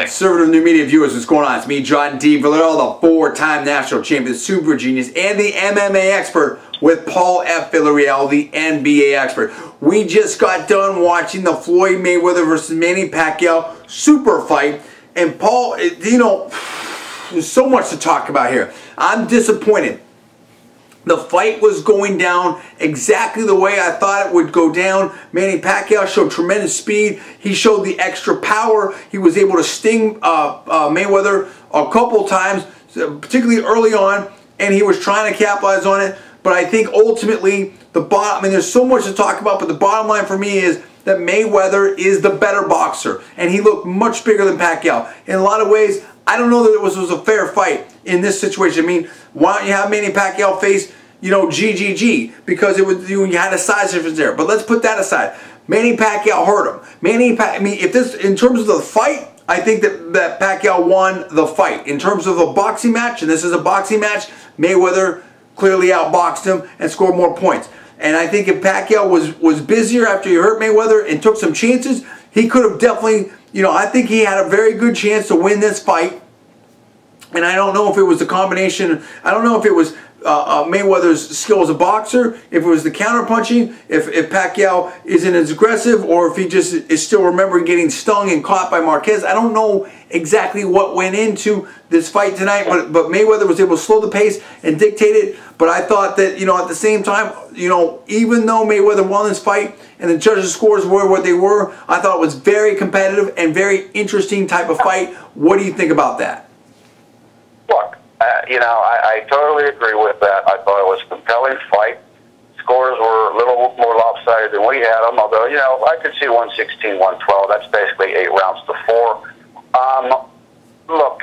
Conservative New Media viewers, what's going on? It's me, John D. Villarreal, the 4-time national champion, super genius, and the MMA expert with Paul F. Villarreal, the NBA expert. We just got done watching the Floyd Mayweather versus Manny Pacquiao super fight. And Paul, you know, there's so much to talk about here. I'm disappointed. The fight was going down exactly the way I thought it would go down. Manny Pacquiao showed tremendous speed. He showed the extra power. He was able to sting Mayweather a couple times, particularly early on, and he was trying to capitalize on it. But I think ultimately, I mean, there's so much to talk about, but the bottom line for me is that Mayweather is the better boxer, and he looked much bigger than Pacquiao. In a lot of ways, I don't know that it was a fair fight in this situation. I mean, why don't you have Manny Pacquiao face, you know, GGG, because it was, you had a size difference there. But let's put that aside. Manny Pacquiao hurt him. I mean, if this, in terms of the fight, I think that Pacquiao won the fight. In terms of a boxing match, and this is a boxing match, Mayweather clearly outboxed him and scored more points. And I think if Pacquiao was busier after he hurt Mayweather and took some chances, he could have definitely, you know, I think he had a very good chance to win this fight. And I don't know if it was the combination, I don't know if it was Mayweather's skill as a boxer, if it was the counterpunching, if Pacquiao isn't as aggressive, or if he just is still remembering getting stung and caught by Marquez. I don't know exactly what went into this fight tonight, but Mayweather was able to slow the pace and dictate it. But I thought that, you know, at the same time, you know, even though Mayweather won this fight and the judges' scores were what they were, I thought it was very competitive and very interesting type of fight. What do you think about that? Look, you know, I totally agree with that. I thought it was a compelling fight. Scores were a little more lopsided than we had them, although, you know, I could see 116, 112. That's basically 8 rounds to 4. Look,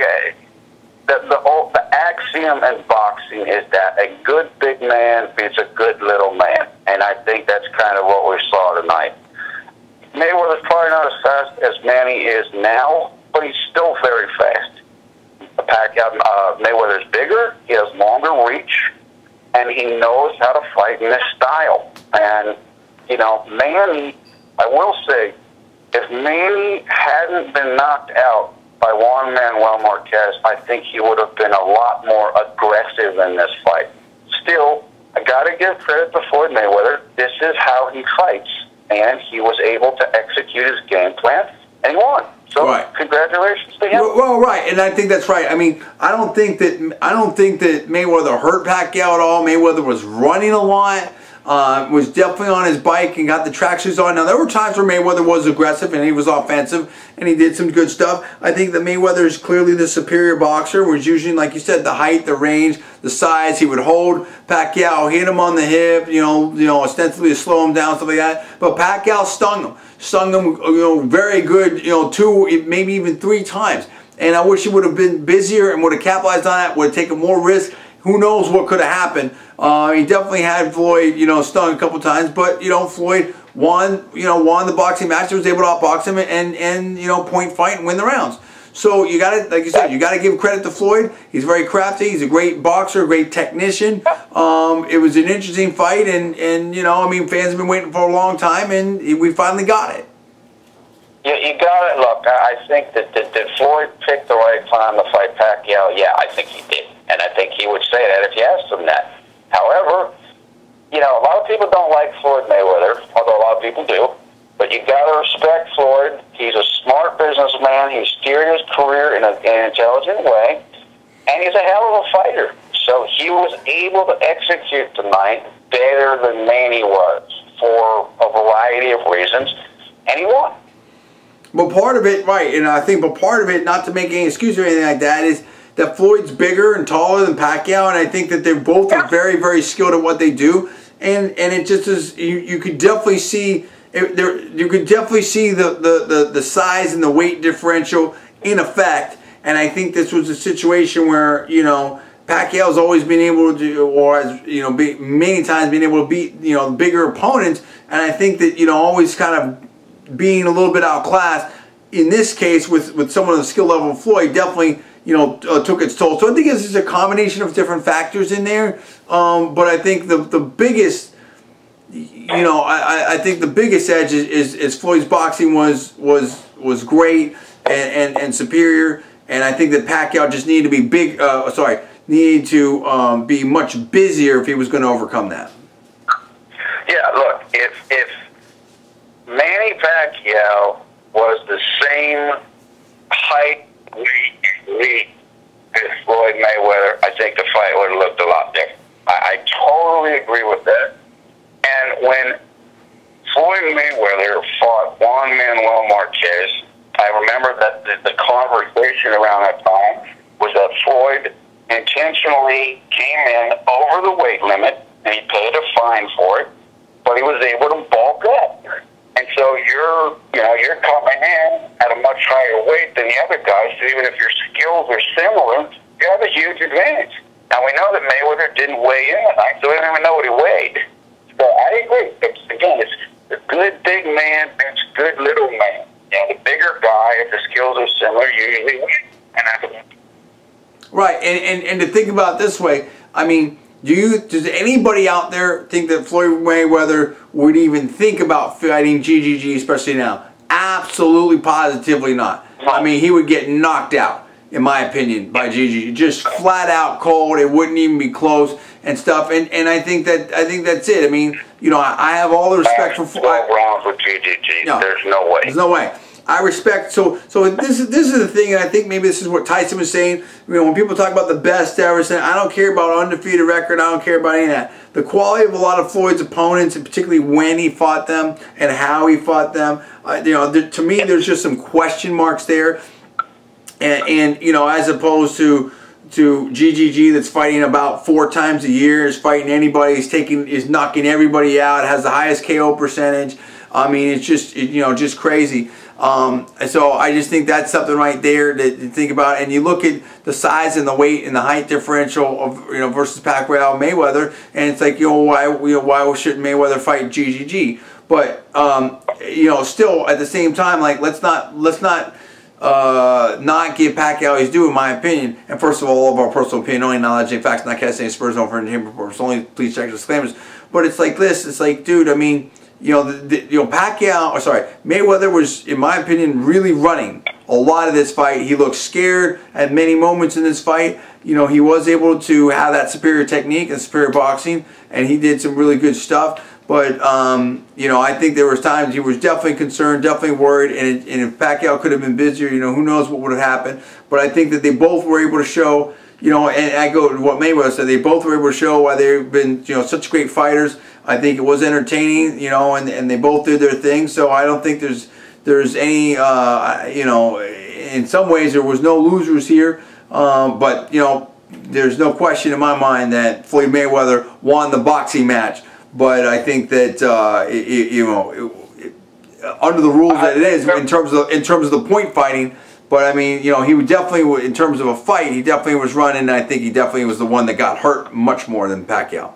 the axiom in boxing is that a good big man beats a good little man, and I think that's kind of what we saw tonight. Mayweather's probably not as fast as Manny is now, but he's still very fast. Mayweather's bigger, he has longer reach, and he knows how to fight in this style. And, you know, Manny, I will say, if Manny hadn't been knocked out by Juan Manuel Marquez, I think he would have been a lot more aggressive in this fight. Still, I got to give credit to Floyd Mayweather. This is how he fights, and he was able to execute his game plan, and he won. So, right. Congratulations to him. Well, right, and I think that's right. I mean, I don't think that Mayweather hurt Pacquiao at all. Mayweather was running a lot, was definitely on his bike and got the track shoes on. Now, there were times where Mayweather was aggressive and he was offensive and he did some good stuff. I think that Mayweather is clearly the superior boxer. Was using, like you said, the height, the range, the size. He would hold Pacquiao, hit him on the hip, you know, ostensibly to slow him down, stuff like that. But Pacquiao stung him, you know, very good, you know, 2, maybe even 3 times. And I wish he would have been busier and would have capitalized on that, would have taken more risk. Who knows what could have happened. He definitely had Floyd, you know, stung a couple times, but, you know, Floyd won the boxing match, was able to outbox him and you know, point fight and win the rounds. So you got to, like you said, you got to give credit to Floyd. He's very crafty. He's a great boxer, a great technician. It was an interesting fight, and you know, I mean, fans have been waiting for a long time, and we finally got it. You got it. Look, I think that Floyd picked the right time to fight Pacquiao. Yeah, I think he did. And I think he would say that if you asked him that. However, you know, a lot of people don't like Floyd Mayweather, although a lot of people do. But you got to respect Floyd. He's a smart businessman. He's steering his career in an intelligent way. And he's a hell of a fighter. So he was able to execute tonight better than Manny was for a variety of reasons. And he won. But part of it, right, and I think, but part of it, not to make any excuse or anything like that, is that Floyd's bigger and taller than Pacquiao, and I think that they both are very, very skilled at what they do, and it just is, you could definitely see, you could definitely see the size and the weight differential in effect, and I think this was a situation where, you know, Pacquiao's always been able to, or has, you know, many times been able to beat, you know, bigger opponents, and I think that, you know, always kind of being a little bit outclassed, in this case with someone of the skill level of Floyd, definitely, you know, took its toll. So I think this is a combination of different factors in there. But I think the biggest, you know, I think the biggest edge is Floyd's boxing was great. and superior. And I think that Pacquiao just needed to be needed to be much busier if he was going to overcome that. Yeah, look, if Manny Pacquiao was the same height, weight, and weight as Floyd Mayweather, I think the fight would have looked a lot different. I totally agree with that. And when Floyd Mayweather fought Juan Manuel Marquez, I remember that the conversation around that time was that Floyd intentionally came in over the weight limit, and he paid a fine for it, but he was able to bulk up. And so you're coming in at a much higher weight than the other guys, so even if your skills are similar, you have a huge advantage. Now, we know that Mayweather didn't weigh in tonight, so we don't even know what he weighed. So I agree. It's a good big man against a good little man. The bigger guy, if the skills are similar, usually wins. And that's right. And to think about it this way, I mean, does anybody out there think that Floyd Mayweather would even think about fighting GGG, especially now? Absolutely, positively not. I mean, he would get knocked out, in my opinion, by GGG. Just flat out cold. It wouldn't even be close and stuff. And I think that's it. I mean, I have all the respect for 12 rounds with GGG. No, there's no way. There's no way. I respect. So this is the thing, and I think maybe this is what Tyson was saying. When people talk about the best ever, saying I don't care about undefeated record, I don't care about any of that. The quality of a lot of Floyd's opponents, and particularly when he fought them and how he fought them, to me, there's just some question marks there. And as opposed to GGG that's fighting about 4 times a year, is fighting anybody, is knocking everybody out, has the highest KO percentage. I mean, it's just just crazy. So I just think that's something right there to think about. And you look at the size and the weight and the height differential of versus Pacquiao Mayweather, and it's like why shouldn't Mayweather fight GGG? But still at the same time, like let's not give Pacquiao his due, in my opinion. And first of all of our personal opinion, only knowledge and facts, not casting Spurs over him reports only. Please check disclaimers. But it's like this. It's like, dude, I mean, Mayweather was, in my opinion, really running a lot of this fight. He looked scared at many moments in this fight. He was able to have that superior technique and superior boxing, and he did some really good stuff. But I think there was times he was definitely concerned, definitely worried, and if Pacquiao could have been busier, who knows what would have happened. But I think that they both were able to show, and I go to what Mayweather said, they both were able to show why they've been, such great fighters. I think it was entertaining, and they both did their thing. So I don't think there's any, in some ways there was no losers here. But there's no question in my mind that Floyd Mayweather won the boxing match. But I think that under the rules that it is, in terms of the point fighting. But I mean, he would definitely, in terms of a fight, he definitely was running. And I think he definitely was the one that got hurt much more than Pacquiao.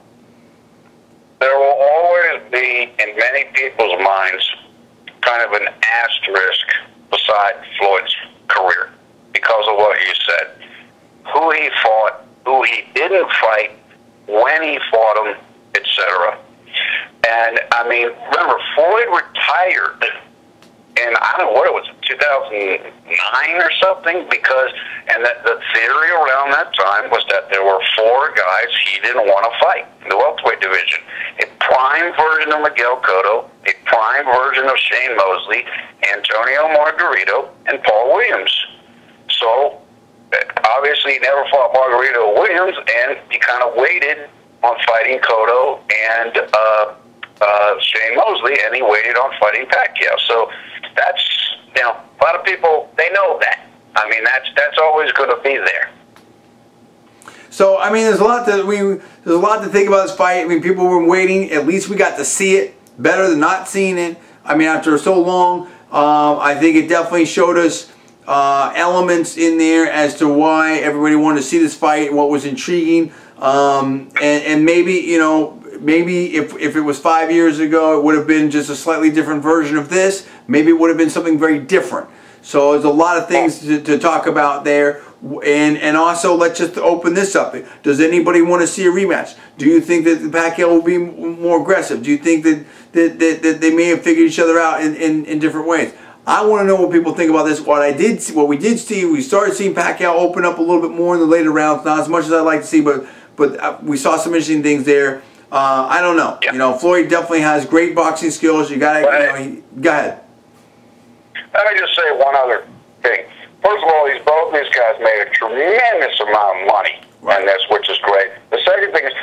There will always be, in many people's minds, kind of an asterisk beside Floyd's career because of what you said. Who he fought, who he didn't fight, when he fought him, etc. And, I mean, remember, Floyd retired in, I don't know what it was, 2009 or something, and the theory around that time was that there were 4 guys he didn't want to fight in the welterweight division. A prime version of Miguel Cotto, a prime version of Shane Mosley, Antonio Margarito, and Paul Williams. So, obviously, he never fought Margarito or Williams, and he kind of waited on fighting Cotto and Shane Mosley, and he waited on fighting Pacquiao. So that's, a lot of people, they know that. I mean, that's always going to be there. So I mean, there's a lot to think about this fight. I mean, people were waiting. At least we got to see it. Better than not seeing it. I mean, after so long, I think it definitely showed us elements in there as to why everybody wanted to see this fight, what was intriguing, and maybe maybe if it was 5 years ago, it would have been just a slightly different version of this. Maybe it would have been something very different. So there's a lot of things to talk about there. And also, let's just open this up. Does anybody want to see a rematch? Do you think that Pacquiao will be more aggressive? Do you think that they may have figured each other out in different ways? I want to know what people think about this. What we did see, we started seeing Pacquiao open up a little bit more in the later rounds. Not as much as I'd like to see, but we saw some interesting things there. I don't know. Yeah. You know, Floyd definitely has great boxing skills. You got to, go ahead. Let me just say one other thing. First of all, both these guys made a tremendous amount of money on this, which is great. The second thing is,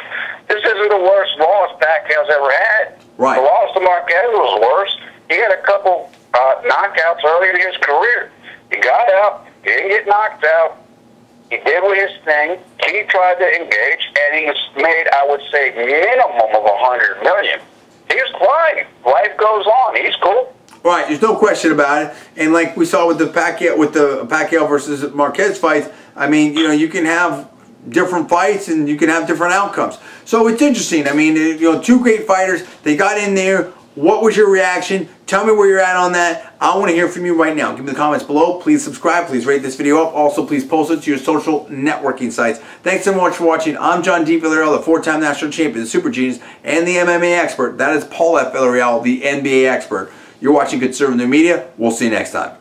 this isn't the worst loss Pacquiao's ever had. Right. The loss to Marquez was worse. He had a couple knockouts early in his career. He got out. He didn't get knocked out. He did his thing. He tried to engage, and he's made, I would say, minimum of $100 million. He's fine. Life goes on. He's cool. Right, there's no question about it. And like we saw with the Pacquiao versus Marquez fights, I mean, you know, you can have different fights and you can have different outcomes. So it's interesting. I mean, you know, two great fighters. They got in there. What was your reaction? Tell me where you're at on that. I want to hear from you right now. Give me the comments below. Please subscribe. Please rate this video up. Also, please post it to your social networking sites. Thanks so much for watching. I'm John D. Villarreal, the four-time national champion, the Super Genius, and the MMA expert. That is Paul F. Villarreal, the NBA expert. You're watching Conservative Media. We'll see you next time.